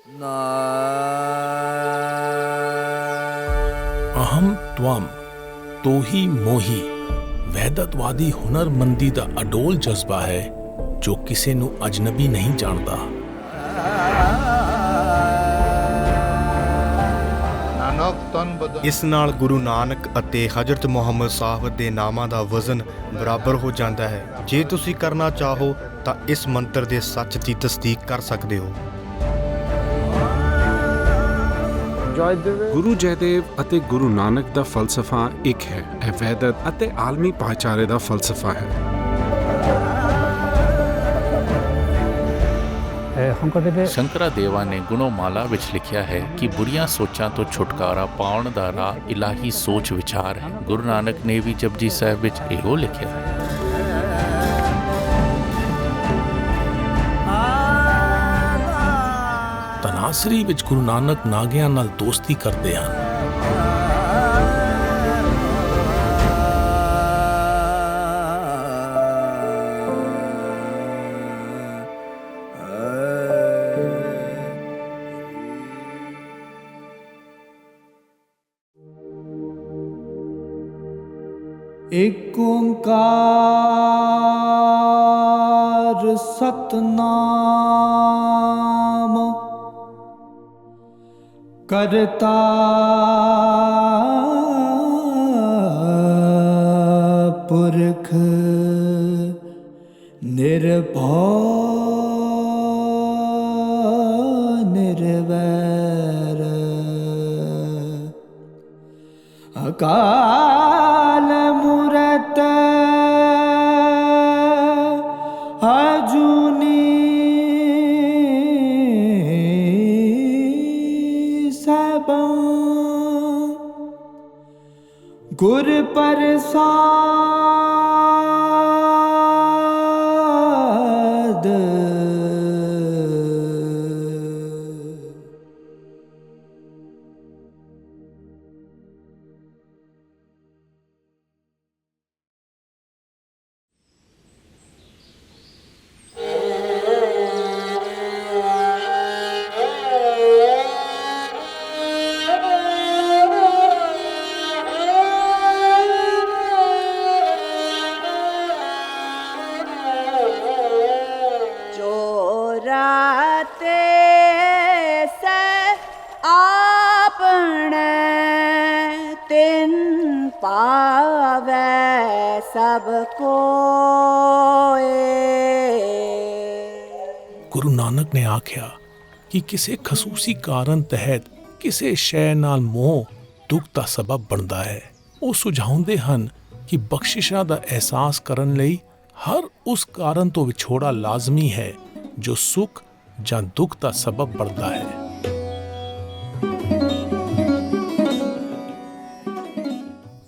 ਅਹਮ ਤਵਮ ਤੋਹੀ ਮੋਹੀ ਵਹਿਦਤਵਾਦੀ ਹੁਨਰਮੰਦੀ ਦਾ ਅਡੋਲ ਜਜ਼ਬਾ ਹੈ ਜੋ ਕਿਸੇ ਨੂੰ ਅਜਨਬੀ ਨਹੀਂ ਜਾਣਦਾ। ਇਸ ਨਾਲ ਗੁਰੂ ਨਾਨਕ ਅਤੇ ਹਜ਼ਰਤ ਮੁਹੰਮਦ ਸਾਹਿਬ ਦੇ ਨਾਮਾਂ ਦਾ ਵਜ਼ਨ ਬਰਾਬਰ ਹੋ ਜਾਂਦਾ ਹੈ। ਜੇ ਤੁਸੀਂ ਕਰਨਾ ਚਾਹੋ ਤਾਂ ਇਸ ਮੰਤਰ ਦੇ ਸੱਚ ਦੀ ਤਸਦੀਕ ਕਰ ਸਕਦੇ ਹੋ। ਗੁਰੂ ਜੈਦੇਵ ਅਤੇ ਗੁਰੂ ਨਾਨਕ ਦਾ ਫਲਸਫਾ ਇੱਕ ਹੈ। ਇਹ ਵਹਿਦਤ ਅਤੇ ਆਲਮੀ ਭਾਈਚਾਰੇ ਦਾ ਫਲਸਫਾ ਹੈ। ਸ਼ੰਕਰਾ ਦੇਵਾ ਨੇ ਗੁਣੋਮਾਲਾ ਵਿੱਚ ਲਿਖਿਆ ਹੈ ਕਿ ਬੁਰੀਆਂ ਸੋਚਾਂ ਤੋਂ ਛੁਟਕਾਰਾ ਪਾਉਣ ਦਾ ਰਾਹ ਇਲਾਹੀ ਸੋਚ ਵਿਚਾਰ ਹੈ। ਗੁਰੂ ਨਾਨਕ ਨੇ ਵੀ ਜਪਜੀ ਸਾਹਿਬ ਵਿੱਚ ਇਹੋ ਲਿਖਿਆ ਹੈ। ਤਨਾਸਰੀ ਵਿੱਚ ਗੁਰੂ ਨਾਨਕ ਨਾਗਿਆਂ ਨਾਲ ਦੋਸਤੀ ਕਰਦੇ ਹਨ। ਏਕ ਓੰਕਾਰ ਸਤਨਾਮ ਕਰਤਾ ਪੁਰਖ ਨਿਰਭਉ ਨਿਰਵੈਰ ਅਕਾਲ ਮੂਰਤ ਅਜੂਨੀ ਸੈਭੰ ਗੁਰ ਪ੍ਰਸਾਦ ਸਭ ਕੋਏ। ਗੁਰੂ ਨਾਨਕ ਨੇ ਆਖਿਆ ਕਿ ਕਿਸੇ ਖਸੂਸੀ ਕਾਰਨ ਤਹਿਤ ਕਿਸੇ ਸ਼ੈ ਨਾਲ ਮੋਹ ਦੁੱਖ ਦਾ ਸਬਬ ਬਣਦਾ ਹੈ। ਉਹ ਸੁਝਾਉਂਦੇ ਹਨ ਕਿ ਬਖਸ਼ਿਸ਼ਾਂ ਦਾ ਅਹਿਸਾਸ ਕਰਨ ਲਈ ਹਰ ਉਸ ਕਾਰਨ ਤੋਂ ਵਿਛੋੜਾ ਲਾਜ਼ਮੀ ਹੈ ਜੋ ਸੁੱਖ ਜਾਂ ਦੁੱਖ ਦਾ ਸਬਬ ਬਣਦਾ ਹੈ।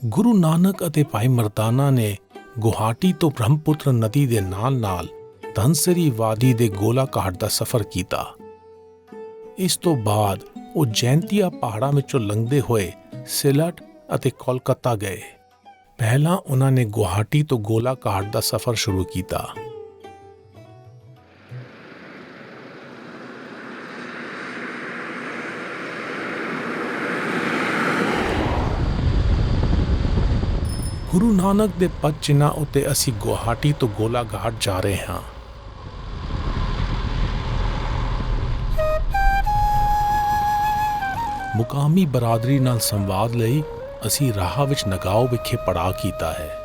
ਗੁਰੂ ਨਾਨਕ ਅਤੇ ਭਾਈ ਮਰਦਾਨਾ ਨੇ ਗੁਹਾਟੀ ਤੋਂ ਬ੍ਰਹਮਪੁੱਤਰ ਨਦੀ ਦੇ ਨਾਲ-ਨਾਲ ਧਨਸਿਰੀ ਵਾਦੀ ਦੇ ਗੋਲਾ ਘਾਟ ਦਾ ਸਫ਼ਰ ਕੀਤਾ। ਇਸ ਤੋਂ ਬਾਅਦ ਉਹ ਜੈਂਤੀਆ ਪਹਾੜਾਂ ਵਿੱਚੋਂ ਲੰਘਦੇ ਹੋਏ ਸਿਲਟ ਅਤੇ ਕੋਲਕਾਤਾ ਗਏ। ਪਹਿਲਾਂ ਉਹਨਾਂ ਨੇ ਗੁਹਾਟੀ ਤੋਂ ਗੋਲਾ ਘਾਟ ਦਾ ਸਫ਼ਰ ਸ਼ੁਰੂ ਕੀਤਾ। ਗੁਰੂ ਨਾਨਕ ਦੇ ਪਦ ਚਿੰਨ੍ਹਾਂ ਉੱਤੇ ਅਸੀਂ ਗੁਹਾਟੀ ਤੋਂ ਗੋਲਾ ਘਾਟ ਜਾ ਰਹੇ ਹਾਂ। ਮੁਕਾਮੀ ਬਰਾਦਰੀ ਨਾਲ ਸੰਵਾਦ ਲਈ ਅਸੀਂ ਰਾਹ ਵਿੱਚ ਨਗਾਓ ਵਿਖੇ ਪੜਾਅ ਕੀਤਾ ਹੈ।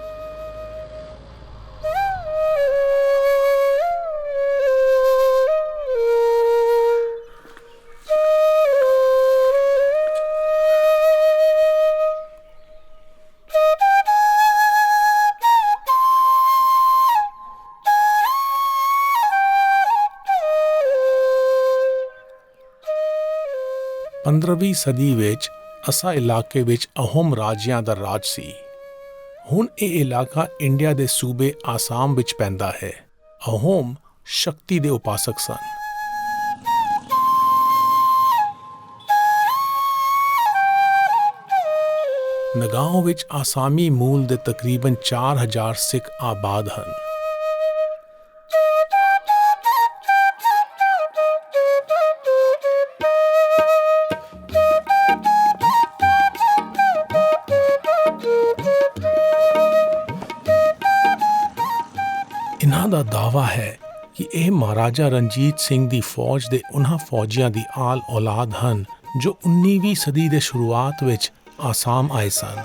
ਪੰਦਰਵੀਂ ਸਦੀ ਵਿੱਚ ਅਸਾ ਇਲਾਕੇ ਵਿੱਚ ਅਹੋਮ ਰਾਜਿਆਂ ਦਾ ਰਾਜ ਸੀ। ਹੁਣ ਇਹ ਇਲਾਕਾ ਇੰਡੀਆ ਦੇ ਸੂਬੇ ਆਸਾਮ ਵਿੱਚ ਪੈਂਦਾ ਹੈ। ਅਹੋਮ ਸ਼ਕਤੀ ਦੇ ਉਪਾਸਕ ਸਨ। ਨਗਾਓਂ ਵਿੱਚ ਆਸਾਮੀ ਮੂਲ ਦੇ ਤਕਰੀਬਨ 4000 ਸਿੱਖ ਆਬਾਦ ਹਨ। ਦਾਅਵਾ ਹੈ ਕਿ ਇਹ ਮਹਾਰਾਜਾ ਰਣਜੀਤ ਸਿੰਘ ਦੀ ਫੌਜ ਦੇ ਉਹਨਾਂ ਫੌਜੀਆਂ ਦੀ ਆਲ ਔਲਾਦ ਹਨ ਜੋ 19ਵੀਂ ਸਦੀ ਦੇ ਸ਼ੁਰੂਆਤ ਵਿੱਚ ਆਸਾਮ ਆਏ ਸਨ।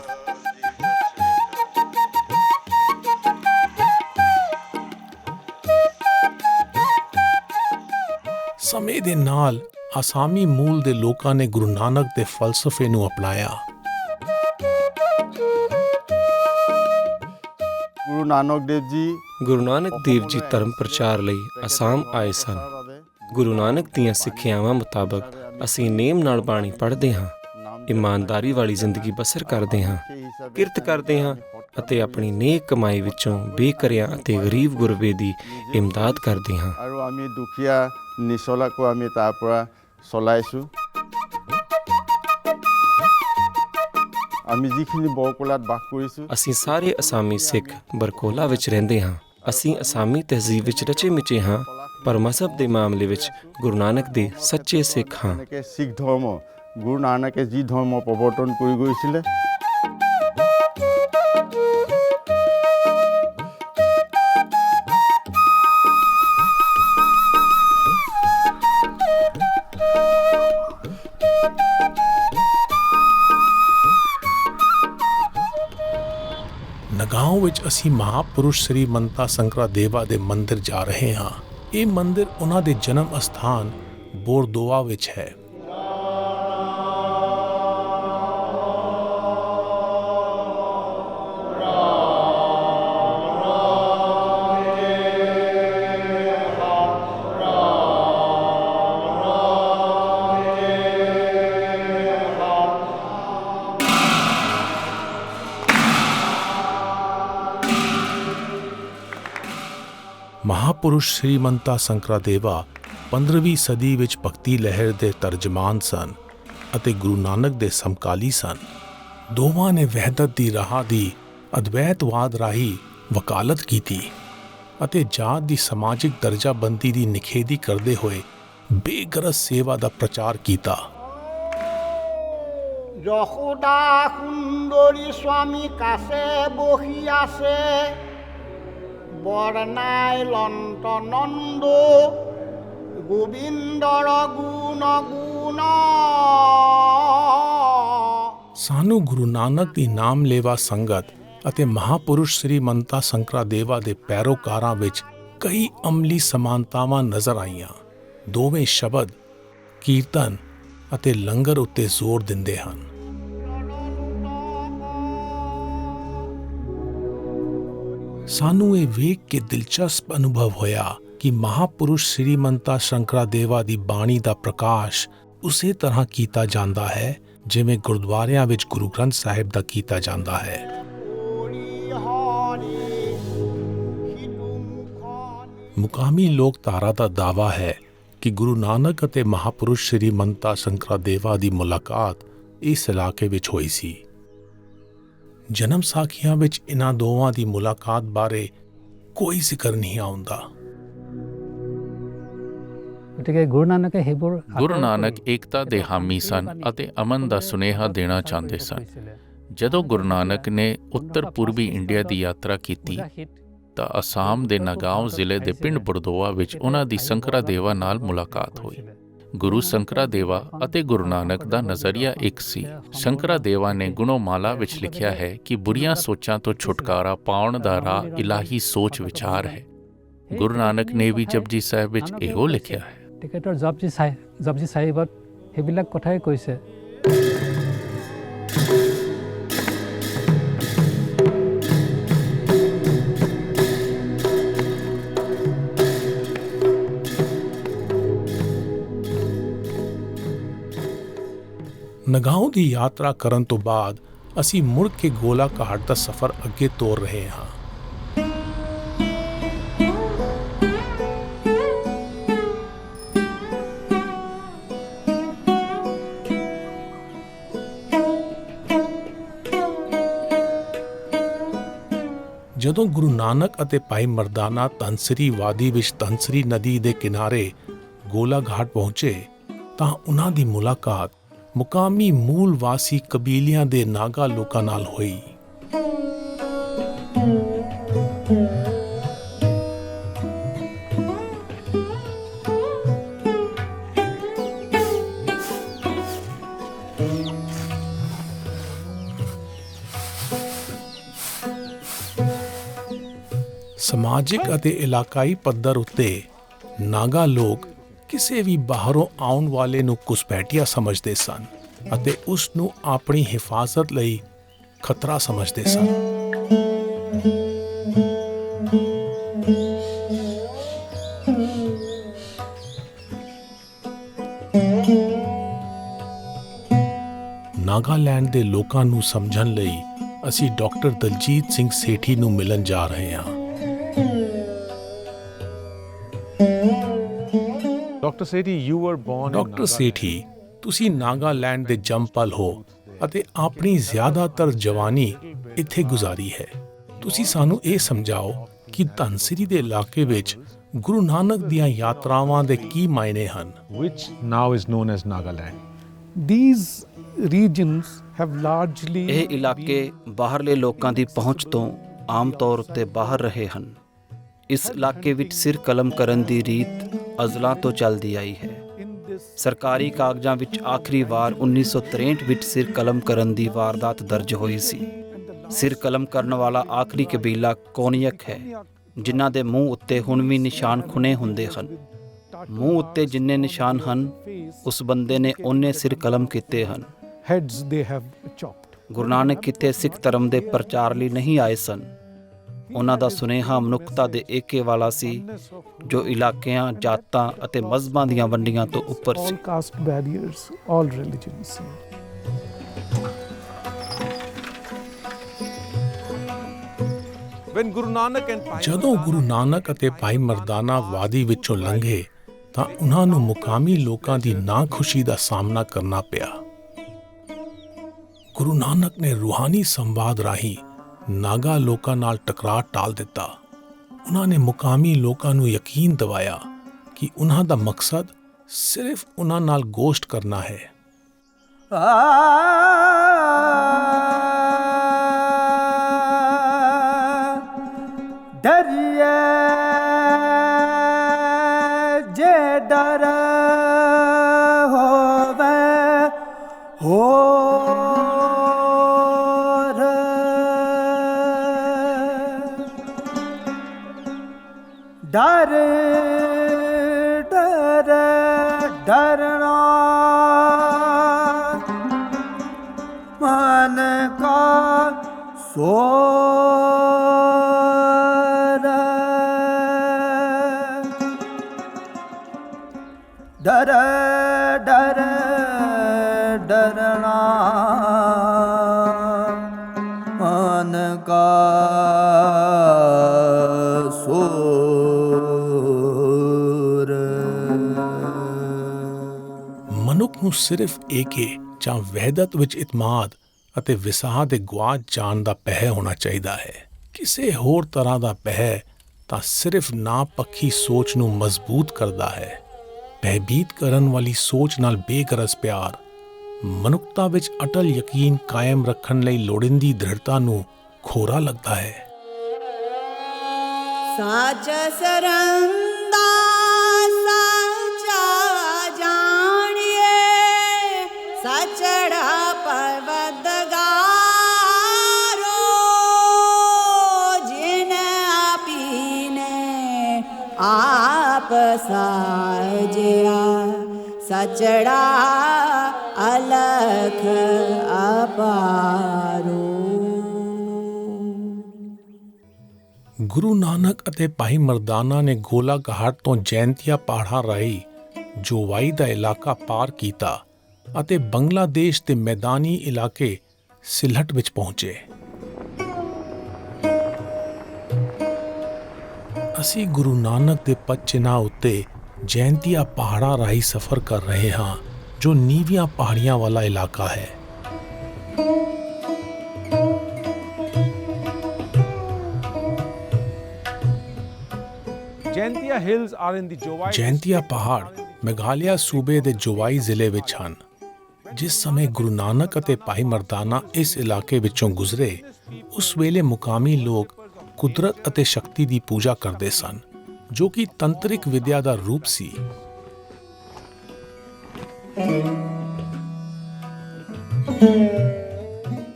ਸਮੇਂ ਦੇ ਨਾਲ ਆਸਾਮੀ ਮੂਲ ਦੇ ਲੋਕਾਂ ਨੇ ਗੁਰੂ ਨਾਨਕ ਦੇ ਫਲਸਫੇ ਨੂੰ ਅਪਣਾਇਆ। ਗੁਰੂ ਨਾਨਕ ਦੇਵ ਜੀ ਧਰਮ ਪ੍ਰਚਾਰ ਲਈ ਅਸਾਮ ਆਏ ਸਨ। ਗੁਰੂ ਨਾਨਕ ਦੀਆਂ ਸਿੱਖਿਆਵਾਂ ਮੁਤਾਬਕ ਅਸੀਂ ਨੇਮ ਨਾਲ ਬਾਣੀ ਪੜ੍ਹਦੇ ਹਾਂ, ਇਮਾਨਦਾਰੀ ਵਾਲੀ ਜ਼ਿੰਦਗੀ ਬਸਰ ਕਰਦੇ ਹਾਂ, ਕਿਰਤ ਕਰਦੇ ਹਾਂ ਅਤੇ ਆਪਣੀ ਨੇਕ ਕਮਾਈ ਵਿੱਚੋਂ ਬੇਕਰਿਆਂ ਅਤੇ ਗਰੀਬ ਗੁਰਬੇ ਦੀ ਇਮਦਾਦ ਕਰਦੇ ਹਾਂ। আৰু আমি দুখীয়া নিচলাকো আমি তাৰ পৰা চলাইছোঁ। আমি যিখিনি বৰকোলাত বাস কৰিছোঁ, ਅਸੀਂ ਸਾਰੇ ਅਸਾਮੀ ਸਿੱਖ ਬਰਕੋਲਾ ਵਿੱਚ ਰਹਿੰਦੇ ਹਾਂ। ਅਸੀਂ ਅਸਾਮੀ ਤਹਿਜ਼ੀਬ ਵਿੱਚ ਰਚੇ ਮਿਚੇ ਹਾਂ, ਪਰ ਮਜ਼ਹਬ ਦੇ ਮਾਮਲੇ ਵਿੱਚ ਗੁਰੂ ਨਾਨਕ ਦੇ ਸੱਚੇ ਸਿੱਖ ਹਾਂ। এনেকৈ শিখ ধৰ্ম গুৰু নানকে যি ধৰ্ম প্ৰৱৰ্তন কৰি গৈছিলে, ਨਗਾਓਂ ਵਿੱਚ ਅਸੀਂ ਮਹਾਪੁਰਸ਼ ਸ੍ਰੀ ਮੰਤਾ ਸੰਕਰਾ ਦੇਵਾ ਦੇ ਮੰਦਿਰ ਜਾ ਰਹੇ ਹਾਂ। ਇਹ ਮੰਦਿਰ ਉਹਨਾਂ ਦੇ ਜਨਮ ਅਸਥਾਨ ਬੋਰਦੋਆ ਵਿੱਚ ਹੈ। ਮਹਾਪੁਰਸ਼ ਸ੍ਰੀ ਮੰਤਾ ਸੰਕਰਾ ਦੇਵਾ 15ਵੀਂ ਸਦੀ ਵਿੱਚ ਭਗਤੀ ਲਹਿਰ ਦੇ ਤਰਜਮਾਨ ਸਨ ਅਤੇ ਗੁਰੂ ਨਾਨਕ ਦੇ ਸਮਕਾਲੀ ਸਨ। ਦੋਵਾਂ ਨੇ ਵਹਿਦਤ ਦੀ ਰਾਹ ਦੀ ਅਦਵੈਤਵਾਦ ਰਾਹੀਂ ਵਕਾਲਤ ਕੀਤੀ ਅਤੇ ਜਾਤ ਦੀ ਸਮਾਜਿਕ ਦਰਜਾਬੰਦੀ ਦੀ ਨਿਖੇਧੀ ਕਰਦੇ ਹੋਏ ਬੇਗਰਜ਼ ਸੇਵਾ ਦਾ ਪ੍ਰਚਾਰ ਕੀਤਾ। যশোদা সুন্দৰী স্বামী কাছে বহি আছে, বৰনাই লন্ত নন্দ গোবিন্দৰ গুণ গুণ। ਸਾਨੂੰ ਗੁਰੂ ਨਾਨਕ ਦੀ ਨਾਮਲੇਵਾ ਸੰਗਤ ਅਤੇ ਮਹਾਪੁਰਸ਼ ਸ੍ਰੀ ਮੰਤਾ ਸੰਕਰਾ ਦੇਵਾ ਦੇ ਪੈਰੋਕਾਰਾਂ ਵਿੱਚ ਕਈ ਅਮਲੀ ਸਮਾਨਤਾਵਾਂ ਨਜ਼ਰ ਆਈਆਂ। ਦੋਵੇਂ ਸ਼ਬਦ, ਕੀਰਤਨ ਅਤੇ ਲੰਗਰ ਉੱਤੇ ਜ਼ੋਰ ਦਿੰਦੇ ਹਨ। ਸਾਨੂੰ ਇਹ ਵੇਖ ਕੇ ਦਿਲਚਸਪ ਅਨੁਭਵ ਹੋਇਆ ਕਿ ਮਹਾਪੁਰਸ਼ ਸ੍ਰੀ ਮੰਤਾ ਸੰਕਰਾ ਦੇਵਾ ਦੀ ਬਾਣੀ ਦਾ ਪ੍ਰਕਾਸ਼ ਉਸੇ ਤਰ੍ਹਾਂ ਕੀਤਾ ਜਾਂਦਾ ਹੈ ਜਿਵੇਂ ਗੁਰਦੁਆਰਿਆਂ ਵਿੱਚ ਗੁਰੂ ਗ੍ਰੰਥ ਸਾਹਿਬ ਦਾ ਕੀਤਾ ਜਾਂਦਾ ਹੈ। ਮੁਕਾਮੀ ਲੋਕਧਾਰਾ ਦਾ ਦਾਅਵਾ ਹੈ ਕਿ ਗੁਰੂ ਨਾਨਕ ਅਤੇ ਮਹਾਪੁਰਸ਼ ਸ੍ਰੀ ਮੰਤਾ ਸੰਕਰਾ ਦੇਵਾ ਦੀ ਮੁਲਾਕਾਤ ਇਸ ਇਲਾਕੇ ਵਿੱਚ ਹੋਈ ਸੀ। ਜਨਮ ਸਾਖੀਆਂ ਵਿੱਚ ਇਹਨਾਂ ਦੋਵਾਂ ਦੀ ਮੁਲਾਕਾਤ ਬਾਰੇ ਕੋਈ ਜ਼ਿਕਰ ਨਹੀਂ ਆਉਂਦਾ। ਗੁਰੂ ਨਾਨਕ ਏਕਤਾ ਦੇ ਹਾਮੀ ਸਨ ਅਤੇ ਅਮਨ ਦਾ ਸੁਨੇਹਾ ਦੇਣਾ ਚਾਹੁੰਦੇ ਸਨ। ਜਦੋਂ ਗੁਰੂ ਨਾਨਕ ਨੇ ਉੱਤਰ ਪੂਰਬੀ ਇੰਡੀਆ ਦੀ ਯਾਤਰਾ ਕੀਤੀ ਤਾਂ ਅਸਾਮ ਦੇ ਨਗਾਓਂ ਜ਼ਿਲ੍ਹੇ ਦੇ ਪਿੰਡ ਬਰਦੋਆ ਵਿੱਚ ਉਹਨਾਂ ਦੀ ਸੰਕਰਾ ਦੇਵਾ ਨਾਲ ਮੁਲਾਕਾਤ ਹੋਈ। ਗੁਰੂ ਸੰਕਰਾ ਦੇਵਾ ਅਤੇ ਗੁਰੂ ਨਾਨਕ ਦਾ ਨਜ਼ਰੀਆ ਇੱਕ ਸੀ। ਸੰਕਰਾ ਦੇਵਾ ਨੇ ਗੁਣੋਮਾਲਾ ਵਿੱਚ ਲਿਖਿਆ ਹੈ ਕਿ ਬੁਰੀਆਂ ਸੋਚਾਂ ਤੋਂ ਛੁਟਕਾਰਾ ਪਾਉਣ ਦਾ ਰਾਹ ਇਲਾਹੀ ਸੋਚ ਵਿਚਾਰ ਹੈ। ਗੁਰੂ ਨਾਨਕ ਨੇ ਵੀ ਜਪਜੀ ਸਾਹਿਬ ਵਿੱਚ ਇਹੋ ਲਿਖਿਆ ਹੈ। জপজি চাহিবত সেইবিলাক কথাই কৈছে। ਨਗਾਓਂ ਦੀ ਯਾਤਰਾ ਕਰਨ ਤੋਂ ਬਾਅਦ ਅਸੀਂ ਮੁੜ ਕੇ ਗੋਲਾ ਘਾਟ ਦਾ ਸਫ਼ਰ ਅੱਗੇ ਤੋਰ ਰਹੇ ਹਾਂ। ਜਦੋਂ ਗੁਰੂ ਨਾਨਕ ਅਤੇ ਭਾਈ ਮਰਦਾਨਾ ਧਨਸਰੀ ਵਾਦੀ ਵਿੱਚ ਧਨਸਰੀ ਨਦੀ ਦੇ ਕਿਨਾਰੇ ਗੋਲਾ ਘਾਟ ਪਹੁੰਚੇ ਤਾਂ ਉਹਨਾਂ ਦੀ ਮੁਲਾਕਾਤ ਮੁਕਾਮੀ ਮੂਲ ਵਾਸੀ ਕਬੀਲਿਆਂ ਦੇ ਨਾਗਾ ਲੋਕਾਂ ਨਾਲ ਹੋਈ। ਸਮਾਜਿਕ ਅਤੇ ਇਲਾਕਾਈ ਪੱਧਰ ਉੱਤੇ ਨਾਗਾ ਲੋਕ ਕਿਸੇ ਵੀ ਬਾਹਰੋਂ ਆਉਣ ਵਾਲੇ ਨੂੰ ਘੁਸਪੈਠੀਆ ਸਮਝਦੇ ਸਨ ਅਤੇ ਉਸ ਨੂੰ ਆਪਣੀ ਹਿਫਾਜ਼ਤ ਲਈ ਖਤਰਾ ਸਮਝਦੇ ਸਨ। ਨਾਗਾਲੈਂਡ ਦੇ ਲੋਕਾਂ ਨੂੰ ਸਮਝਣ ਲਈ ਅਸੀਂ ਡਾਕਟਰ ਦਲਜੀਤ ਸਿੰਘ ਸੇਠੀ ਨੂੰ ਮਿਲਣ ਜਾ ਰਹੇ ਹਾਂ। ਡਾਕਟਰ ਸੇਠੀ, ਤੁਸੀਂ ਨਾਗਾਲੈਂਡ ਦੇ ਜੰਮਪਲ ਹੋ ਅਤੇ ਆਪਣੀ ਜ਼ਿਆਦਾਤਰ ਜਵਾਨੀ ਇੱਥੇ ਗੁਜ਼ਾਰੀ ਹੈ। ਤੁਸੀਂ ਸਾਨੂੰ ਇਹ ਸਮਝਾਓ ਕਿ ਧਨਸਿਰੀ ਦੇ ਇਲਾਕੇ ਵਿੱਚ ਗੁਰੂ ਨਾਨਕ ਦੀਆਂ ਯਾਤਰਾਵਾਂ ਦੇ ਕੀ ਮਾਇਨੇ ਹਨ। ਇਹ ਇਲਾਕੇ ਬਾਹਰਲੇ ਲੋਕਾਂ ਦੀ ਪਹੁੰਚ ਤੋਂ ਆਮ ਤੌਰ ਉੱਤੇ ਬਾਹਰ ਰਹੇ ਹਨ। ਇਸ ਇਲਾਕੇ ਵਿੱਚ ਸਿਰ ਕਲਮ ਕਰਨ ਦੀ ਰੀਤ ਅਜ਼ਲਾਂ ਤੋਂ ਚੱਲਦੀ ਆਈ ਹੈ। ਸਰਕਾਰੀ ਕਾਗਜ਼ਾਂ ਵਿੱਚ ਆਖਰੀ ਵਾਰ 1963 ਵਿੱਚ ਸਿਰ ਕਲਮ ਕਰਨ ਦੀ ਵਾਰਦਾਤ ਦਰਜ ਹੋਈ ਸੀ। ਸਿਰ ਕਲਮ ਕਰਨ ਵਾਲਾ ਆਖਰੀ ਕਬੀਲਾ ਕੋਨੀਅਕ ਹੈ, ਜਿਨ੍ਹਾਂ ਦੇ ਮੂੰਹ ਉੱਤੇ ਹੁਣ ਵੀ ਨਿਸ਼ਾਨ ਖੁਣੇ ਹੁੰਦੇ ਹਨ। ਮੂੰਹ ਉੱਤੇ ਜਿੰਨੇ ਨਿਸ਼ਾਨ ਹਨ, ਉਸ ਬੰਦੇ ਨੇ ਓਨੇ ਸਿਰ ਕਲਮ ਕੀਤੇ ਹਨ। ਗੁਰੂ ਨਾਨਕ ਕਿਤੇ ਸਿੱਖ ਧਰਮ ਦੇ ਪ੍ਰਚਾਰ ਲਈ ਨਹੀਂ ਆਏ ਸਨ। ਉਹਨਾਂ ਦਾ ਸੁਨੇਹਾ ਮਨੁੱਖਤਾ ਦੇ ਏਕੇ ਵਾਲਾ ਸੀ, ਜੋ ਇਲਾਕਿਆਂ, ਜਾਤਾਂ ਅਤੇ ਮਜ਼ਹਬਾਂ ਦੀਆਂ ਵੰਡੀਆਂ ਤੋਂ ਉੱਪਰ ਸੀ। ਜਦੋਂ ਗੁਰੂ ਨਾਨਕ ਅਤੇ ਭਾਈ ਮਰਦਾਨਾ ਵਾਦੀ ਵਿੱਚੋਂ ਲੰਘੇ ਤਾਂ ਉਹਨਾਂ ਨੂੰ ਮੁਕਾਮੀ ਲੋਕਾਂ ਦੀ ਨਾਖੁਸ਼ੀ ਦਾ ਸਾਹਮਣਾ ਕਰਨਾ ਪਿਆ। ਗੁਰੂ ਨਾਨਕ ਨੇ ਰੂਹਾਨੀ ਸੰਵਾਦ ਰਾਹੀਂ ਨਾਗਾ ਲੋਕਾਂ ਨਾਲ ਟਕਰਾਅ ਟਾਲ ਦਿੱਤਾ। ਉਹਨਾਂ ਨੇ ਮੁਕਾਮੀ ਲੋਕਾਂ ਨੂੰ ਯਕੀਨ ਦਿਵਾਇਆ ਕਿ ਉਹਨਾਂ ਦਾ ਮਕਸਦ ਸਿਰਫ ਉਹਨਾਂ ਨਾਲ ਗੋਸ਼ਟ ਕਰਨਾ ਹੈ। ਡਰੀਏ ਜੇ ਡਰ ਹੋਵੇ ਹੋਰ ਡਰ ਡਰ ਡਰਨਾ ਮਨ ਕਾ ਸੋਰ ਡਰ ਡਰ ਡਰਨਾ ਮਨ ਕਾ ਸੋਰ। ਮਨੁੱਖ ਨੂੰ ਸਿਰਫ ਏਕੇ ਜਾਂ ਵਹਿਦਤ ਵਿੱਚ ਇਤਮਾਦ ਅਤੇ ਵਿਸਾਹ ਦੇ ਗੁਆਚ ਜਾਣ ਦਾ ਪਹਿ ਹੋਣਾ ਚਾਹੀਦਾ ਹੈ। ਕਿਸੇ ਹੋਰ ਤਰ੍ਹਾਂ ਦਾ ਪਹਿ ਤਾਂ ਸਿਰਫ ਨਾਪੱਖੀ ਸੋਚ ਨੂੰ ਮਜ਼ਬੂਤ ਕਰਦਾ ਹੈ। ਭੈਭੀਤ ਕਰਨ ਵਾਲੀ ਸੋਚ ਨਾਲ ਬੇਗਰਜ਼ ਪਿਆਰ ਮਨੁੱਖਤਾ ਵਿੱਚ ਅਟਲ ਯਕੀਨ ਕਾਇਮ ਰੱਖਣ ਲਈ ਲੋੜੀਂਦੀ ਦ੍ਰਿੜਤਾ ਨੂੰ ਖੋਰਾ ਲੱਗਦਾ ਹੈ। ਸਾਚ ਸਰੰਦਾ ਸਾਚਾ ਜਾਣੀਏ ਸਚੜਾ ਪਰਵਦਗਾਰੋ ਜਿਨ ਆਪੀਨੇ ਆਪ ਸਾਜਿਆ ਸਚੜਾ ਅਲਖ ਅਪਾਰੋ। ਗੁਰੂ ਨਾਨਕ ਅਤੇ ਭਾਈ ਮਰਦਾਨਾ ਨੇ ਗੋਲਾ ਘਾਟ ਤੋਂ ਜੈਂਤੀਆ ਪਹਾੜਾਂ ਰਾਹੀਂ ਜੋਵਾਈ ਦਾ ਇਲਾਕਾ ਪਾਰ ਕੀਤਾ ਅਤੇ ਬੰਗਲਾਦੇਸ਼ ਦੇ ਮੈਦਾਨੀ ਇਲਾਕੇ ਸਿਲਹਟ ਵਿੱਚ ਪਹੁੰਚੇ। ਅਸੀਂ ਗੁਰੂ ਨਾਨਕ ਦੇ ਪਦ ਚਿੰਨ੍ਹਾਂ ਉੱਤੇ ਜੈਂਤੀਆ ਪਹਾੜਾਂ ਰਾਹੀਂ ਸਫ਼ਰ ਕਰ ਰਹੇ ਹਾਂ, ਜੋ ਨੀਵੀਆਂ ਪਹਾੜੀਆਂ ਵਾਲਾ ਇਲਾਕਾ ਹੈ। ਜੈਂਤੀਆ ਪਹਾੜ ਮੇਘਾਲਿਆ ਸੂਬੇ ਦੇ ਜੋਵਾਈ ਜ਼ਿਲ੍ਹੇ ਵਿੱਚ ਹਨ। ਜਿਸ ਸਮੇਂ ਗੁਰੂ ਨਾਨਕ ਅਤੇ ਭਾਈ ਮਰਦਾਨਾ ਇਸ ਇਲਾਕੇ ਵਿੱਚੋਂ ਗੁਜ਼ਰੇ, ਉਸ ਵੇਲੇ ਮੁਕਾਮੀ ਲੋਕ ਕੁਦਰਤ ਅਤੇ ਸ਼ਕਤੀ ਦੀ ਪੂਜਾ ਕਰਦੇ ਸਨ, ਜੋ ਕਿ ਤੰਤਰਿਕ ਵਿਦਿਆ ਦਾ ਰੂਪ ਸੀ।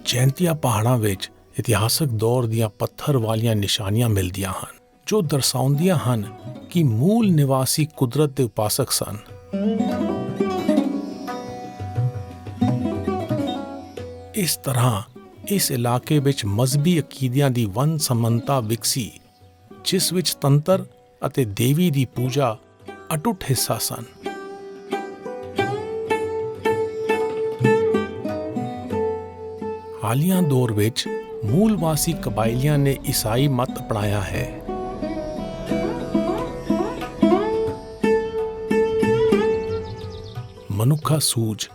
ਜੈਂਤੀਆ ਪਹਾੜਾਂ ਵਿੱਚ ਇਤਿਹਾਸਕ ਦੌਰ ਦੀਆਂ ਪੱਥਰ ਵਾਲੀਆਂ ਨਿਸ਼ਾਨੀਆਂ ਮਿਲਦੀਆਂ ਹਨ, ਜੋ ਦਰਸਾਉਂਦੀਆਂ ਹਨ ਕਿ ਮੂਲ ਨਿਵਾਸੀ ਕੁਦਰਤ ਦੇ ਉਪਾਸਕ ਸਨ। ਇਸ ਤਰ੍ਹਾਂ ਇਸ ਇਲਾਕੇ ਵਿੱਚ ਮਜ਼ਹਬੀ ਅਕੀਦਿਆਂ ਦੀ ਵੰਨ ਸਮੰਨਤਾ ਵਿਕਸੀ, ਜਿਸ ਵਿੱਚ ਤੰਤਰ ਅਤੇ ਦੇਵੀ ਦੀ ਪੂਜਾ ਅਟੁੱਟ ਹਿੱਸਾ ਸਨ। ਹਾਲੀਆ ਦੌਰ ਵਿੱਚ ਮੂਲ ਵਾਸੀ ਕਬਾਇਲੀਆਂ ਨੇ ਈਸਾਈ ਮਤ ਅਪਣਾਇਆ ਹੈ। ਮਨੁੱਖਾ ਸੂਝ